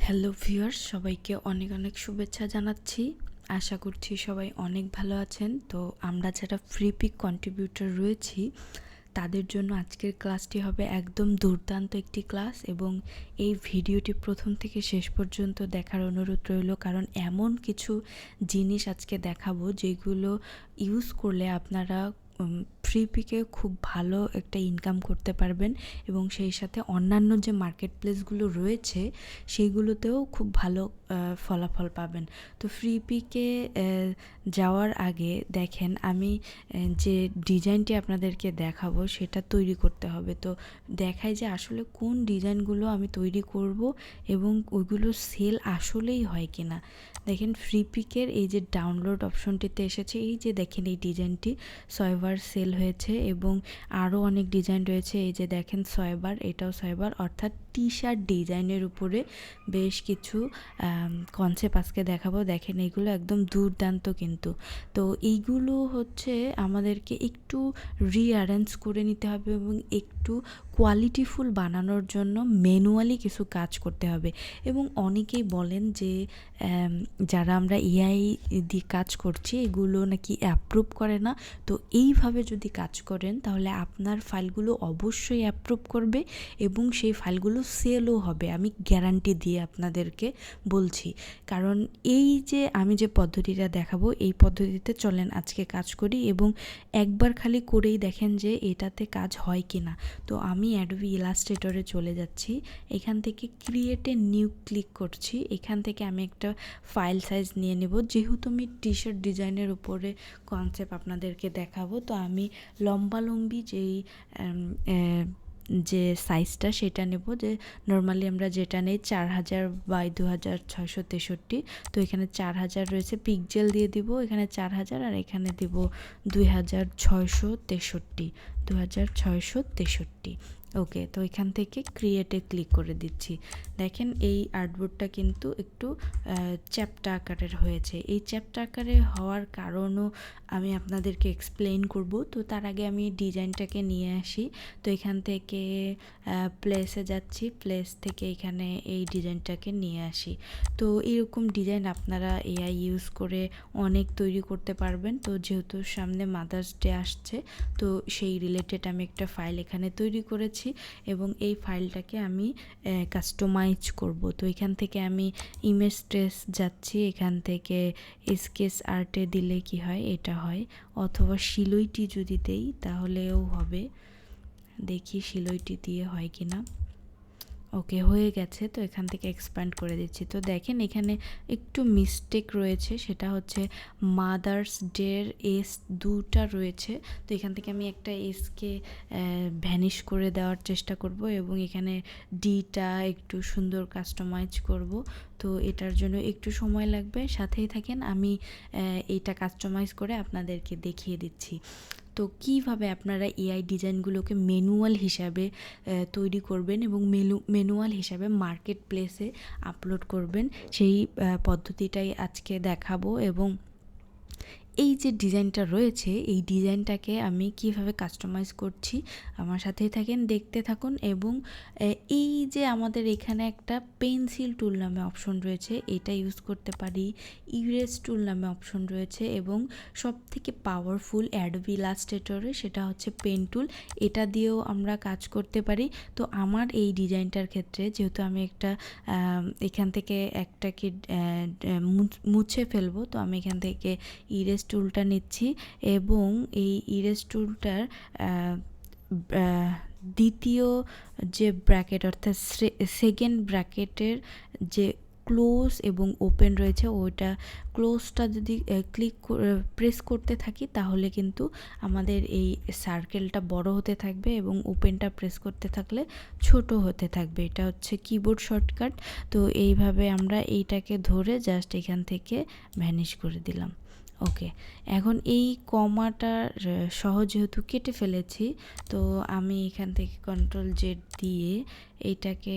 Hello viewers, সবাইকে অনেক অনেক শুভেচ্ছা জানাচ্ছি। আশা করছি সবাই অনেক ভালো আছেন। তো আমরা যারা ফ্রি পিক কন্ট্রিবিউটর রয়েছি তাদের জন্য আজকের ক্লাসটি হবে একদম দুর্দান্ত একটি ক্লাস, এবং এই ভিডিওটি প্রথম থেকে শেষ পর্যন্ত দেখার অনুরোধ রইল, কারণ এমন কিছু জিনিস আজকে দেখাবো যেগুলো ইউজ করলে আপনারা ফ্রি পিকে খুব ভালো একটা ইনকাম করতে পারবেন, এবং সেই সাথে অন্যান্য যে মার্কেট প্লেসগুলো রয়েছে সেইগুলোতেও খুব ভালো ফলাফল পাবেন। তো ফ্রি পিকে যাওয়ার আগে দেখেন, আমি যে ডিজাইনটি আপনাদেরকে দেখাবো সেটা তৈরি করতে হবে। তো দেখাই যে আসলে কোন ডিজাইনগুলো আমি তৈরি করব এবং ওইগুলো সেল আসলেই হয় কিনা। দেখেন, ফ্রি পিকের এই যে ডাউনলোড অপশনটিতে এসেছে, এই যে দেখেন এই ডিজাইনটি 6বার সেল হয়েছে, এবং আরও অনেক ডিজাইন রয়েছে। এই যে দেখেন 6বার, এটাও 6বার, অর্থাৎ টি শার্ট ডিজাইনের উপরে বেশ কিছু কনসেপ্ট আজকে দেখাবো। দেখেন এগুলো একদম দুর্দান্ত কিন্তু। তো এইগুলো হচ্ছে আমাদেরকে একটু রিঅ্যারেঞ্জ করে নিতে হবে এবং একটু কোয়ালিটিফুল বানানোর জন্য ম্যানুয়ালি কিছু কাজ করতে হবে। এবং অনেকেই বলেন যে যারা আমরা এআই দিয়ে কাজ করছি এগুলো নাকি অ্যাপ্রুভ করে না। তো এইভাবে যদি কাজ করেন তাহলে আপনার ফাইলগুলো অবশ্যই অ্যাপ্রুভ করবে এবং সেই ফাইলগুলো সেলও হবে, আমি গ্যারান্টি দিয়ে আপনাদেরকে বলছি। কারণ এই যে আমি যে পদ্ধতিটা দেখাবো এই পদ্ধতিতে চলেন আজকে কাজ করি, এবং একবার খালি করেই দেখেন যে এটাতে কাজ হয় কি না। তো আমি অ্যাডোবি ইলাস্ট্রেটরে চলে যাচ্ছি, এখান থেকে ক্রিয়েট এ নিউ ক্লিক করছি। এখান থেকে আমি একটা ফাইল সাইজ নিয়ে নেব, যেহেতু আমি টি শার্ট ডিজাইনের উপরে কনসেপ্ট আপনাদেরকে দেখাবো। তো আমি লম্বালম্বি যে সাইজটা সেটা নেব, যে নর্মালি আমরা যেটা নেই 4000 বাই 2663। তো এখানে 4000 রয়েছে, পিক্সেল দিয়ে দিব এখানে 4000, আর এখানে দিব 2663। ওকে, তো এখান থেকে ক্রিয়েটে ক্লিক করে দিচ্ছি। দেখেন এই আর্টবোর্ডটা কিন্তু একটু চ্যাপ্টা আকারের হয়েছে। এই চ্যাপ্টা আকারে হওয়ার কারণও আমি আপনাদেরকে এক্সপ্লেইন করব। তো তার আগে আমি ডিজাইনটাকে নিয়ে আসি। তো এখান থেকে প্লেসে যাচ্ছি, প্লেস থেকে এখানে এই ডিজাইনটাকে নিয়ে আসি। তো এরকম ডিজাইন আপনারা এআই ইউজ করে অনেক তৈরি করতে পারবেন। তো যেহেতু সামনে মাদার্স ডে আসছে, তো সেই রিলেটেড আমি একটা ফাইল এখানে তৈরি করেছি, এবং এই ফাইলটাকে আমি কাস্টমাইজ করব। তো এখান থেকে আমি ইমেজ ট্রেস যাচ্ছি, এখান থেকে স্কেচ আর্টে দিলে কি হয়, এটা হয়, অথবা শিলইটি যদি দেই তাহলেও হবে। দেখি শিলইটি দিয়ে হয় কিনা। ওকে, হয়ে গেছে। তো এখান থেকে এক্সপ্যান্ড করে দিচ্ছি। তো দেখেন এখানে একটু মিস্টেক রয়েছে, সেটা হচ্ছে মাদার্স ডের এস দুটা রয়েছে। তো এখান থেকে আমি একটা এসকে ভ্যানিশ করে দেওয়ার চেষ্টা করব, এবং এখানে ডিটা একটু সুন্দর কাস্টমাইজ করব। তো এটার জন্য একটু সময় লাগবে, সাথেই থাকেন, আমি এইটা কাস্টমাইজ করে আপনাদেরকে দেখিয়ে দিচ্ছি। তো কীভাবে আপনারা এআই ডিজাইনগুলোকে ম্যানুয়াল হিসাবে তৈরি করবেন এবং ম্যানুয়াল হিসাবে মার্কেট প্লেসে আপলোড করবেন, সেই পদ্ধতিটাই আজকে দেখাবো। এবং এই যে ডিজাইনটা রয়েছে এই ডিজাইনটাকে আমি কিভাবে কাস্টমাইজ করছি আমার সাথেই থাকেন, দেখতে থাকুন। এবং এই যে আমাদের এখানে একটা পেন্সিল টুল নামে অপশন রয়েছে, এটা ইউজ করতে পারি। ইরেজ টুল নামে অপশন রয়েছে, এবং সবথেকে পাওয়ারফুল অ্যাডোবি ইলাস্ট্রেটরে সেটা হচ্ছে পেন টুল, এটা দিয়েও আমরা কাজ করতে পারি। তো আমার এই ডিজাইনটার ক্ষেত্রে যেহেতু আমি একটা এখান থেকে একটাকে মুছে ফেলবো, তো আমি এখান থেকে ইরেজ টুলটা নিচ্ছি, এবং এই ইরেজ টুলটার দ্বিতীয় যে ব্র্যাকেট, অর্থাৎ সেকেন্ড ব্র্যাকেটের যে ক্লোজ এবং ওপেন রয়েছে, ওইটা ক্লোজটা যদি প্রেস করতে থাকি তাহলে কিন্তু আমাদের এই সার্কেলটা বড় হতে থাকবে, এবং ওপেনটা প্রেস করতে থাকলে ছোট হতে থাকবে। এটা হচ্ছে কিবোর্ড শর্টকাট। তো এইভাবে আমরা এইটাকে ধরে জাস্ট এখান থেকে ভ্যানিশ করে দিলাম। ওকে, এখন এই কমাটা সহ যেহেতু কেটে ফেলেছি, তো আমি এখান থেকে কন্ট্রোল জেড দিয়ে এইটাকে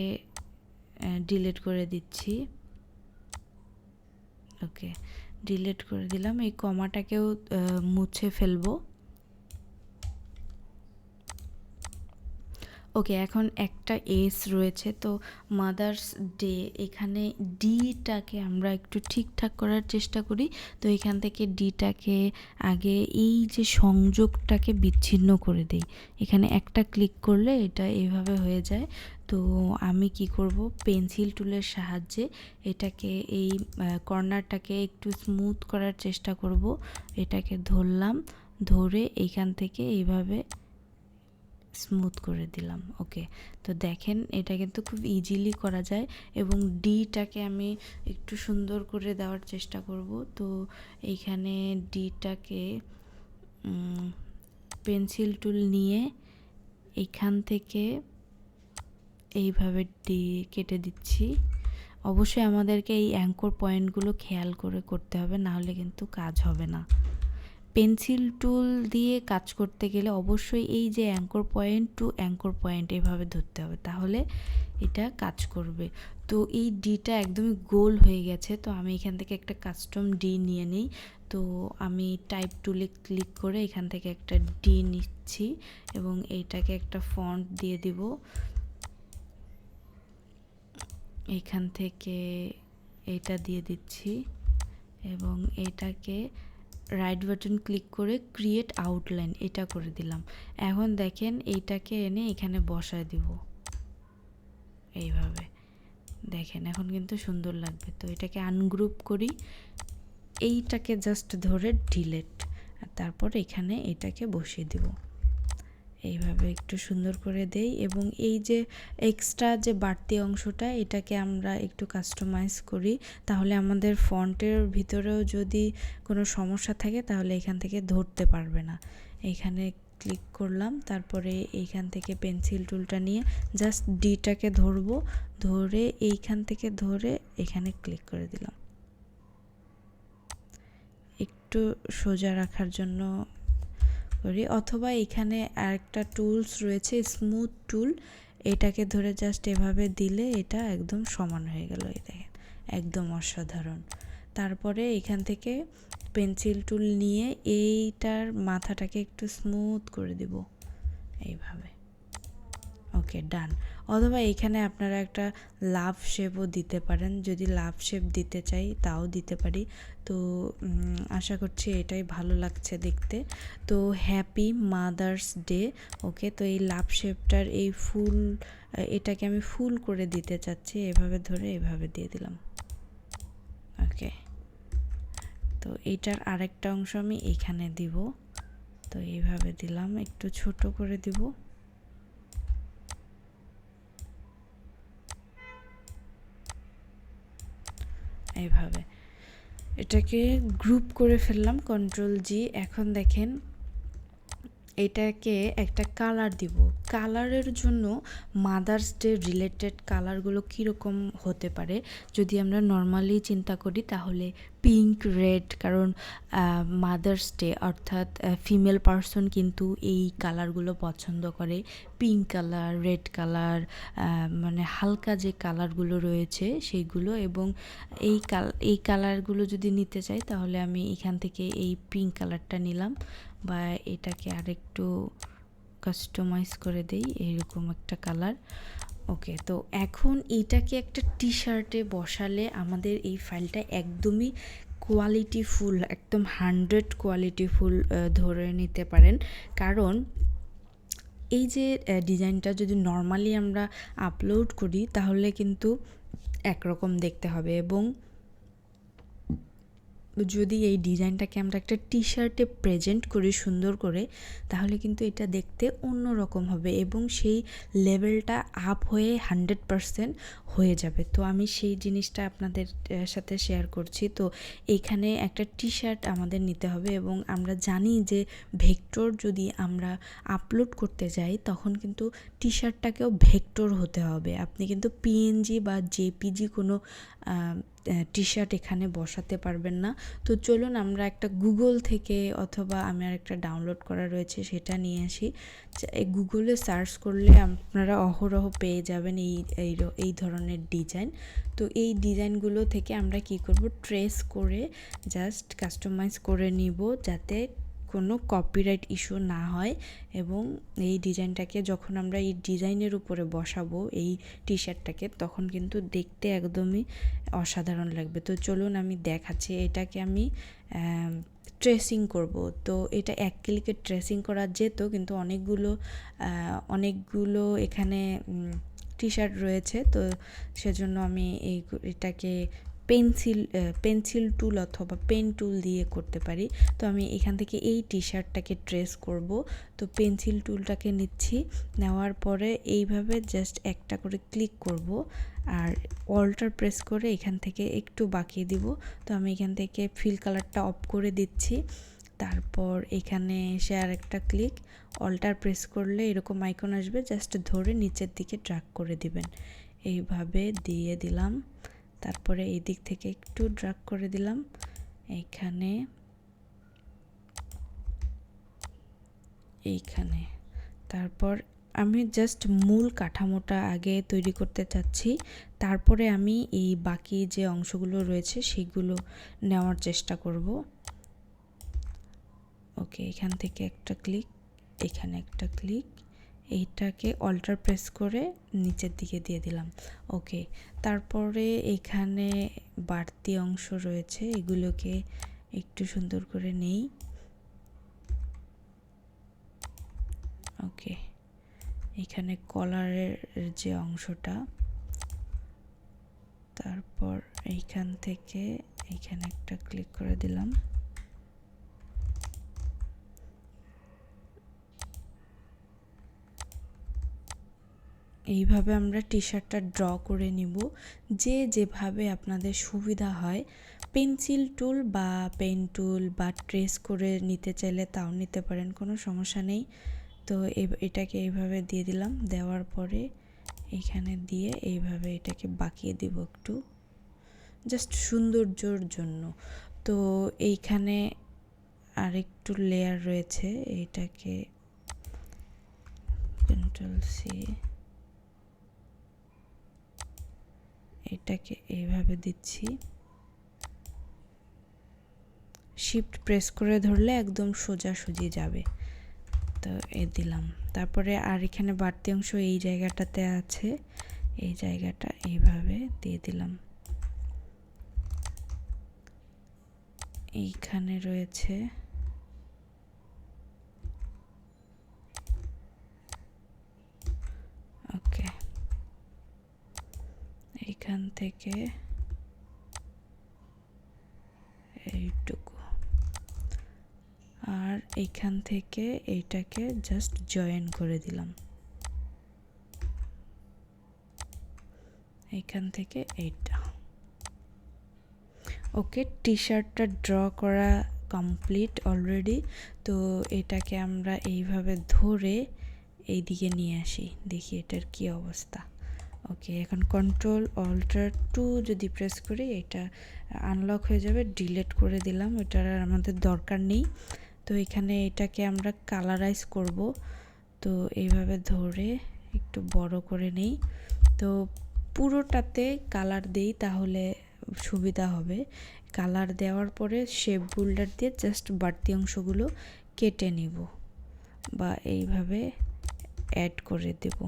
ডিলিট করে দিচ্ছি। ওকে, ডিলিট করে দিলাম। এই কমাটাকেও মুছে ফেলবো। ওকে, এখন একটা এস রয়েছে, তো মাদার্স ডে এখানে ডিটাকে আমরা একটু ঠিকঠাক করার চেষ্টা করি। তো এখান থেকে ডিটাকে আগে এই যে সংযোগটাকে বিচ্ছিন্ন করে দেই। এখানে একটা ক্লিক করলে এটা এইভাবে হয়ে যায়। তো আমি কি করব, পেন্সিল টুলের সাহায্যে এটাকে এই কর্নারটাকে একটু স্মুথ করার চেষ্টা করব। এটাকে ধরলাম, ধরে এইখান থেকে এইভাবে স্মুথ করে দিলাম। ওকে, তো দেখেন এটা কিন্তু খুব ইজিলি করা যায় এবং ডিটাকে আমি একটু সুন্দর করে দেওয়ার চেষ্টা করব। তো এইখানে ডিটাকে পেন্সিল টুল নিয়ে এখান থেকে এইভাবে ডি কেটে দিচ্ছি। অবশ্যই আমাদেরকে এই অ্যাঙ্কর পয়েন্টগুলো খেয়াল করে করতে হবে, নাহলে কিন্তু কাজ হবে না। পেন্সিল টুল দিয়ে কাজ করতে গেলে অবশ্যই এই যে anchor point to anchor point এভাবে ধরতে হবে, তাহলে এটা কাজ করবে। তো এই ডিটা একদমই গোল হয়ে গেছে। তো আমি এখান থেকে একটা কাস্টম ডি নিয়ে নিই। তো আমি টাইপ টুলে ক্লিক করে এখান থেকে একটা ডি নিচ্ছি এবং এইটাকে একটা ফন্ট দিয়ে দিব। এখান থেকে এটা দিয়ে দিচ্ছি এবং এটাকে রাইট বাটন ক্লিক করে ক্রিয়েট আউটলাইন এটা করে দিলাম। এখন দেখেন এইটাকে এনে এখানে বসায় দিব এইভাবে। দেখেন এখন কিন্তু সুন্দর লাগবে। তো এটাকে আনগ্রুপ করি, এইটাকে জাস্ট ধরে ডিলেট, আর তারপর এখানে এটাকে বসিয়ে দিব। এইভাবে একটু সুন্দর করে দেই এবং এই যে এক্সট্রা যে বাড়তি অংশটা এটাকে আমরা একটু কাস্টমাইজ করি, তাহলে আমাদের ফন্টের ভিতরেও যদি কোনো সমস্যা থাকে তাহলে এখান থেকে ধরতে পারবে না। এখানে ক্লিক করলাম, তারপরে এইখান থেকে পেন্সিল টুলটা নিয়ে জাস্ট ডিটাকে ধরবো, ধরে এইখান থেকে ধরে এখানে ক্লিক করে দিলাম। একটু সোজা রাখার জন্য করি, অথবা এখানে আরেকটা টুলস রয়েছে স্মুথ টুল, এটাকে ধরে জাস্ট এভাবে দিলে এটা একদম সমান হয়ে গেল। এই দেখেন একদম অসাধারণ। তারপরে এখান থেকে পেন্সিল টুল নিয়ে এইটার মাথাটাকে একটু স্মুথ করে দিব এইভাবে। ওকে, ডান। অথবা এখানে আপনারা একটা লাভ শেপও দিতে পারেন, যদি লাভ শেপ দিতে চাই তাও দিতে পারি। তো আশা করছি এটাই ভালো লাগছে দেখতে। তো হ্যাপি মাদার্স ডে। ওকে, তো এই লাভ শেপটার এই ফুল, এটাকে আমি ফুল করে দিতে চাচ্ছি, এভাবে ধরে এভাবে দিয়ে দিলাম। ওকে, তো এইটার আরেকটা অংশ আমি এখানে দিব। তো এইভাবে দিলাম, একটু ছোট করে দিব। এইভাবে এটাকে গ্রুপ করে ফেললাম, কন্ট্রোল জি। এখন দেখেন এটাকে একটা কালার দিব। কালারের জন্য মাদার্স ডে রিলেটেড কালারগুলো কীরকম হতে পারে, যদি আমরা নর্মালি চিন্তা করি তাহলে পিঙ্ক, রেড, কারণ মাদার্স ডে অর্থাৎ ফিমেল পারসন কিন্তু এই কালারগুলো পছন্দ করে। পিঙ্ক কালার, রেড কালার, মানে হালকা যে কালারগুলো রয়েছে সেইগুলো, এবং এই কালারগুলো যদি নিতে চাই তাহলে আমি এখান থেকে এই পিঙ্ক কালারটা নিলাম, বা এটাকে আরেকটু কাস্টমাইজ করে দেই, এরকম একটা কালার। ওকে, তো এখন এইটাকে একটা টি শার্টে বসালে আমাদের এই ফাইলটা একদমই কোয়ালিটিফুল, একদম 100 কোয়ালিটিফুল ধরে নিতে পারেন। কারণ এই যে ডিজাইনটা যদি নর্মালি আমরা আপলোড করি তাহলে কিন্তু একরকম দেখতে হবে, এবং যদি এই ডিজাইনটাকে আমরা একটা টি শার্টে প্রেজেন্ট করি সুন্দর করে, তাহলে কিন্তু এটা দেখতে অন্য রকম হবে এবং সেই লেভেলটা আপ হয়ে 100% হয়ে যাবে। তো আমি সেই জিনিসটা আপনাদের সাথে শেয়ার করছি। তো এইখানে একটা টি শার্ট আমাদের নিতে হবে, এবং আমরা জানি যে ভেক্টর যদি আমরা আপলোড করতে যাই তখন কিন্তু টি শার্টটাকেও ভেক্টর হতে হবে। আপনি কিন্তু পিএনজি বা জেপিজি কোনো টি শার্ট এখানে বসাতে পারবেন না। তো চলুন আমরা একটা গুগল থেকে, অথবা আমার একটা ডাউনলোড করা রয়েছে সেটা নিয়ে আসি। গুগলে সার্চ করলে আপনারা অহরহ পেয়ে যাবেন এই ধরনের ডিজাইন। তো এই ডিজাইনগুলো থেকে আমরা কি করব, ট্রেস করে জাস্ট কাস্টমাইজ করে নিব, যাতে কোনো কপিরাইট ইস্যু না হয় এবং এই ডিজাইনটাকে যখন আমরা এই ডিজাইনের উপরে বসাবো এই টি শার্টটাকে, তখন কিন্তু দেখতে একদমই অসাধারণ লাগবে। তো চলুন আমি দেখাচ্ছি। এটাকে আমি ট্রেসিং করব। তো এটা এক ক্লিকে ট্রেসিং করা যেত, কিন্তু অনেকগুলো এখানে টি শার্ট রয়েছে, তো সেজন্য আমি এটাকে পেন্সিল টুল অথবা পেন টুল দিয়ে করতে পারি। তো আমি এখান থেকে এই টি শার্টটাকে ট্রেস করব। তো পেন্সিল টুলটাকে নিচ্ছি, নেওয়ার পরে এইভাবে জাস্ট একটা করে ক্লিক করব আর অল্টার প্রেস করে এখান থেকে একটু বাঁকিয়ে দিব। তো আমি এখান থেকে ফিল কালারটা অফ করে দিচ্ছি। তারপর এখানে এসে আর একটা ক্লিক, অল্টার প্রেস করলে এরকম আইকন আসবে, জাস্ট ধরে নিচের দিকে ড্র্যাগ করে দিবেন। এইভাবে দিয়ে দিলাম। তারপরে এই দিক থেকে একটু ড্র্যাগ করে দিলাম এইখানে। তারপর আমি জাস্ট মূল কাঠামোটা আগে তৈরি করতে চাচ্ছি, তারপরে আমি এই বাকি যে অংশগুলো রয়েছে সেগুলো নেওয়ার চেষ্টা করব। ওকে, এখান থেকে একটা ক্লিক, এখানে একটা ক্লিক, এইটাকে অল্টার প্রেস করে নিচের দিকে দিয়ে দিলাম। ওকে, তারপরে এখানে বাড়তি অংশ রয়েছে, এগুলোকে একটু সুন্দর করে নেই। ওকে, এখানে কলারের যে অংশটা, তারপর এইখান থেকে এইখানে একটা ক্লিক করে দিলাম। এইভাবে আমরা টি শার্টটা ড্র করে নিব, যেভাবে আপনাদের সুবিধা হয়। পেন্সিল টুল বা পেন টুল বা ট্রেস করে নিতে চাইলে তাও নিতে পারেন, কোনো সমস্যা নেই। তো এটাকে এইভাবে দিয়ে দিলাম, দেওয়ার পরে এইখানে দিয়ে এইভাবে এটাকে বাঁকিয়ে দিব একটু, জাস্ট সৌন্দর্যর জন্য। তো এইখানে আরেকটু লেয়ার রয়েছে, এইটাকে Ctrl+C, এটাকে এইভাবে দিচ্ছি, শিফট প্রেস করে ধরলে একদম সোজাসুজি যাবে। তো দিলাম। তারপরে আর এখানে বাড়তি অংশ এই জায়গাটাতে আছে, এই জায়গাটা এইভাবে দিয়ে দিলাম। এইখানে রয়েছে, ওকে, এইখান থেকে এইটুকু, আর এইখান থেকে এইটাকে জাস্ট জয়েন করে দিলাম, এইখান থেকে এইটা। ওকে, টি শার্টটা ড্র করা কমপ্লিট অলরেডি। তো এটাকে আমরা এইভাবে ধরে এই দিকে নিয়ে আসি, দেখি এটার কি অবস্থা। ওকে, এখন Ctrl+Alt+2 যদি প্রেস করি এটা আনলক হয়ে যাবে। ডিলিট করে দিলাম, এটার আর আমাদের দরকার নেই। তো এখানে এটাকে আমরা কালারাইজ করব। তো এইভাবে ধরে একটু বড় করে নেই। তো পুরোটাতে কালার দেই, তাহলে সুবিধা হবে। কালার দেওয়ার পরে শেপ বোল্ডার দিয়ে জাস্ট বাড়তি অংশগুলো কেটে নিব বা এইভাবে অ্যাড করে দেব।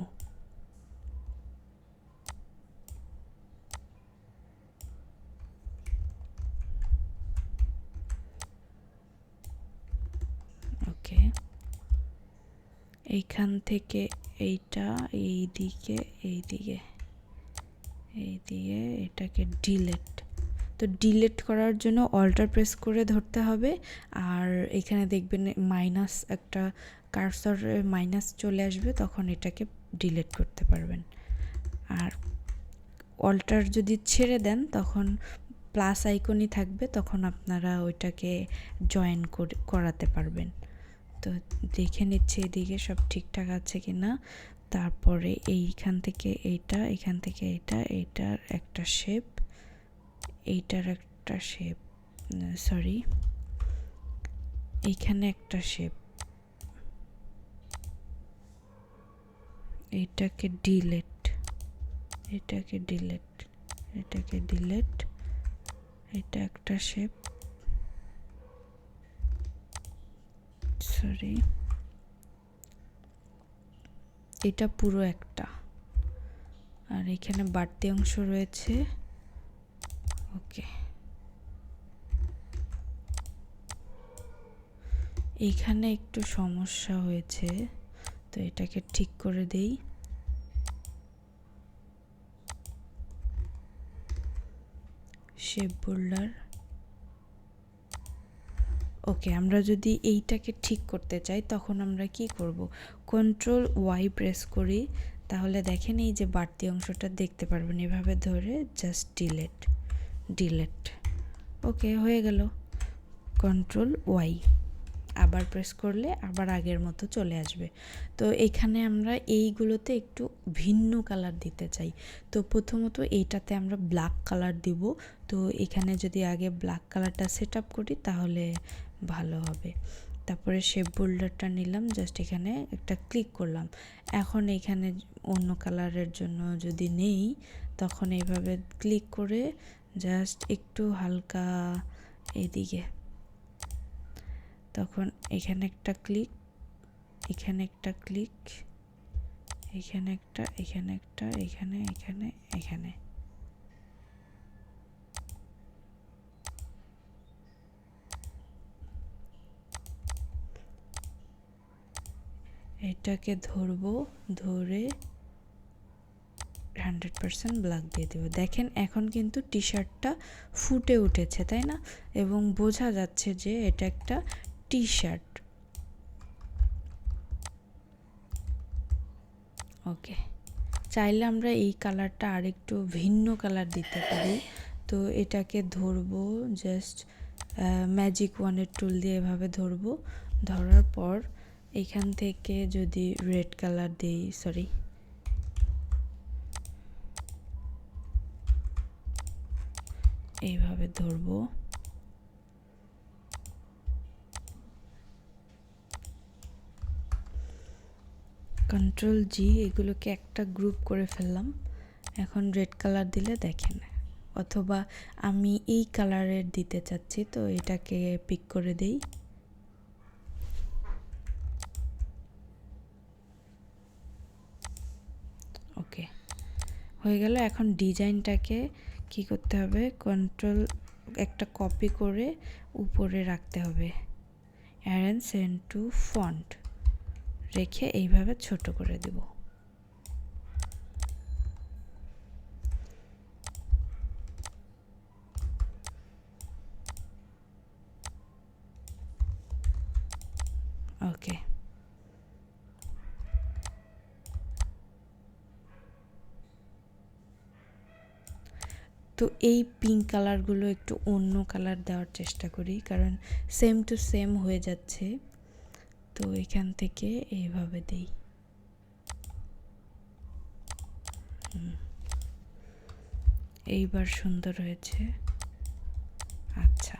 ওকে, এইখান থেকে এইটা এইদিকে এটাকে ডিলিট। তো ডিলিট করার জন্য অল্টার প্রেস করে ধরতে হবে, আর এখানে দেখবেন মাইনাস একটা কার্সরে মাইনাস চলে আসবে, তখন এটাকে ডিলিট করতে পারবেন। আর অল্টার যদি ছেড়ে দেন তখন প্লাস আইকনই থাকবে, তখন আপনারা ওইটাকে জয়েন করাতে পারবেন। তো দেখে নিচ্ছে এদিকে সব ঠিকঠাক আছে কিনা। তারপরে এইখান থেকে এইটা, এখান থেকে এইটার একটা শেপ, এইটার একটা শেপ, সরি এইখানে একটা শেপ, এটাকে ডিলিট, এটা একটা শেপ, সরি, এটা পুরো একটা, আর এখানে বাড়তি অংশ রয়েছে। ওকে, এইখানে একটু সমস্যা হয়েছে, তো এটাকে ঠিক করে দেই। Shape boulder. ওকে, আমরা যদি এইটাকে ঠিক করতে চাই তখন আমরা কি করব, কন্ট্রোল ওয়াই প্রেস করি, তাহলে দেখেন এই যে বাড়তি অংশটা দেখতে পারবেন, এভাবে ধরে জাস্ট ডিলেট। ওকে, হয়ে গেল। কন্ট্রোল ওয়াই আবার প্রেস করলে আবার আগের মতো চলে আসবে। তো এখানে আমরা এইগুলোতে একটু ভিন্ন কালার দিতে চাই, তো প্রথমত এইটাতে আমরা ব্ল্যাক কালার দিব। তো এখানে যদি আগে ব্ল্যাক কালারটা সেট আপ করি তাহলে ভালো হবে। তারপরে শেপ বোল্ডারটা নিলাম, জাস্ট এখানে একটা ক্লিক করলাম। এখন এখানে অন্য কালারের জন্য যদি নেই, তখন এইভাবে ক্লিক করে জাস্ট একটু হালকা এদিকে, তখন এখানে একটা ক্লিক, এখানে একটা ক্লিক, এখানে একটা, এখানে একটা, এখানে এখানে এখানে। এটাকে ধরবো, ধরে 100% ব্ল্যাক দিয়ে দেবো। দেখেন এখন কিন্তু টি শার্টটা ফুটে উঠেছে, তাই না? এবং বোঝা যাচ্ছে যে এটা একটা টি শার্ট। ওকে, চাইলে আমরা এই কালারটা আরেকটু ভিন্ন কালার দিতে পারি। তো এটাকে ধরবো, জাস্ট ম্যাজিক ওয়ানের টুল দিয়ে এভাবে ধরবো। ধরার পর এখান থেকে যদি রেড কালার দিই, সরি, এইভাবে ধরবো। কন্ট্রোল জি, এগুলোকে একটা গ্রুপ করে ফেললাম। এখন রেড কালার দিলে দেখেন, অথবা আমি এই কালারের দিতে চাচ্ছি, তো এটাকে পিক করে দেই। ওকে, হয়ে গেল। এখন ডিজাইনটাকে কি করতে হবে, কন্ট্রোল একটা কপি করে উপরে রাখতে হবে, অ্যারেঞ্জ সেন্ড টু ফন্ট রেখে এইভাবে ছোট করে দেব। ওকে, তো এই পিঙ্ক কালারগুলো একটু অন্য কালার দেওয়ার চেষ্টা করি, কারণ সেম টু সেম হয়ে যাচ্ছে। তো এখান থেকে এইভাবে দেই। এইবার সুন্দর হয়েছে। আচ্ছা,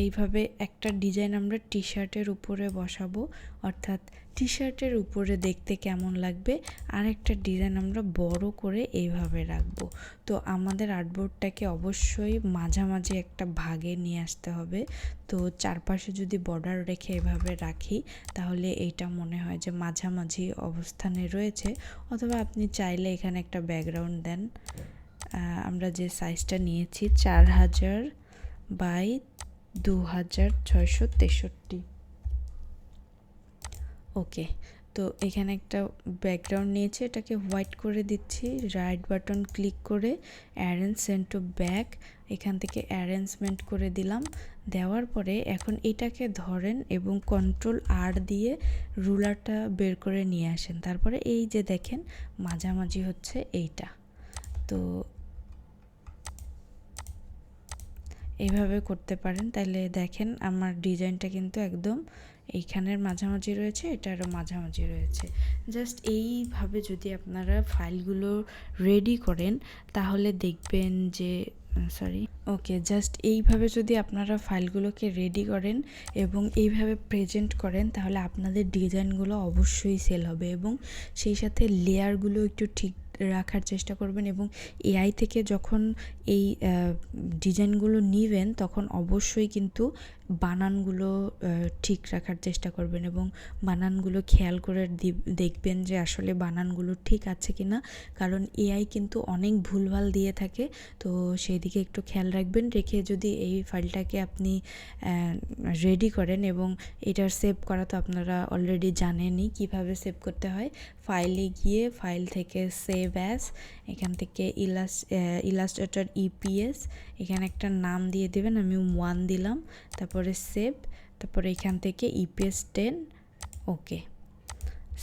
এইভাবে একটা ডিজাইন আমরা টি শার্টের উপরে বসাবো, অর্থাৎ টি শার্টের উপরে দেখতে কেমন লাগবে, আর একটা ডিজাইন আমরা বড় করে এইভাবে রাখবো। তো আমাদের আর্টবোর্ডটাকে অবশ্যই মাঝামাঝি একটা ভাগে নিয়ে আসতে হবে। তো চারপাশে যদি বর্ডার রেখে এভাবে রাখি তাহলে এইটা মনে হয় যে মাঝামাঝি অবস্থানে রয়েছে। অথবা আপনি চাইলে এখানে একটা ব্যাকগ্রাউন্ড দেন। আমরা যে সাইজটা নিয়েছি 4000 বাই 2663। ওকে, তো এখানে একটা ব্যাকগ্রাউন্ড নিয়েছি, এটাকে হোয়াইট করে দিচ্ছি। রাইট বাটন ক্লিক করে অ্যারেঞ্জ সেন্ড টু ব্যাক, এখান থেকে অ্যারেঞ্জমেন্ট করে দিলাম। দেওয়ার পরে এখন এটাকে ধরেন এবং কন্ট্রোল আর দিয়ে রুলারটা বের করে নিয়ে আসেন। তারপরে এই যে দেখেন মাঝামাঝি হচ্ছে এইটা। তো এইভাবে করতে পারেন, তাহলে দেখেন আমার ডিজাইনটা কিন্তু একদম এইখানের মাঝামাঝি রয়েছে, এটারও মাঝামাঝি রয়েছে। জাস্ট এইভাবে যদি আপনারা ফাইলগুলো রেডি করেন তাহলে দেখবেন যে ওকে, জাস্ট এইভাবে যদি আপনারা ফাইলগুলোকে রেডি করেন এবং এইভাবে প্রেজেন্ট করেন তাহলে আপনাদের ডিজাইনগুলো অবশ্যই সেল হবে, এবং সেই সাথে লেয়ারগুলো একটু ঠিক রাখার চেষ্টা করবেন এবং এআই থেকে যখন এই ডিজাইনগুলো নিবেন তখন অবশ্যই কিন্তু বানানগুলো ঠিক রাখার চেষ্টা করবেন এবং বানানগুলো খেয়াল করে দেখবেন যে আসলে বানানগুলো ঠিক আছে কি না, কারণ এআই কিন্তু অনেক ভুলভাল দিয়ে থাকে। তো সেই দিকে একটু খেয়াল রাখবেন। রেখে যদি এই ফাইলটাকে আপনি রেডি করেন এবং এটার সেভ করা তো আপনারা অলরেডি জানেনই কীভাবে সেভ করতে হয়। ফাইলে গিয়ে ফাইল থেকে সেভ অ্যাজ, এখান থেকে ইলাস্ট্রেটর ইপিএস, এখানে একটা নাম দিয়ে দেবেন, আমি 1 দিলাম, তারপরে সেভ, তারপরে এখান থেকে ইপিএস 10, ওকে,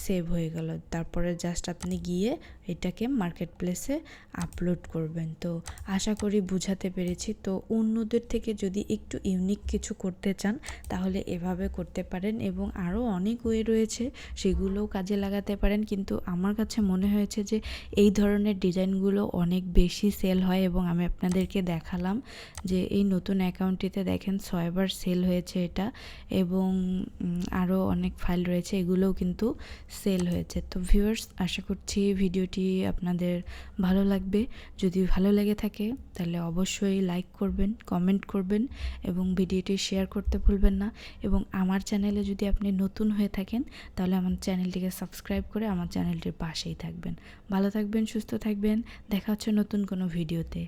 সেভ হয়ে গেল। তারপরে জাস্ট আপনি গিয়ে এটাকে মার্কেট প্লেসে আপলোড করবেন। তো আশা করি বুঝাতে পেরেছি। তো অন্যদের থেকে যদি একটু ইউনিক কিছু করতে চান তাহলে এভাবে করতে পারেন এবং আরও অনেক ওয়ে রয়েছে, সেগুলোও কাজে লাগাতে পারেন। কিন্তু আমার কাছে মনে হয়েছে যে এই ধরনের ডিজাইনগুলো অনেক বেশি সেল হয় এবং আমি আপনাদেরকে দেখালাম যে এই নতুন অ্যাকাউন্টটিতে দেখেন 6 বার সেল হয়েছে এটা, এবং আরও অনেক ফাইল রয়েছে, এগুলোও কিন্তু সেল হয়েছে। তো ভিউয়ার্স, আশা করছি ভিডিওটি আপনাদের ভালো লাগবে। যদি ভালো লেগে থাকে তাহলে অবশ্যই লাইক করবেন, কমেন্ট করবেন এবং ভিডিওটি শেয়ার করতে ভুলবেন না। এবং আমার চ্যানেলে যদি আপনি নতুন হয়ে থাকেন তাহলে আমার চ্যানেলটিকে সাবস্ক্রাইব করে আমার চ্যানেলটির পাশেই থাকবেন। ভালো থাকবেন, সুস্থ থাকবেন, দেখা হচ্ছে নতুন কোনো ভিডিওতে।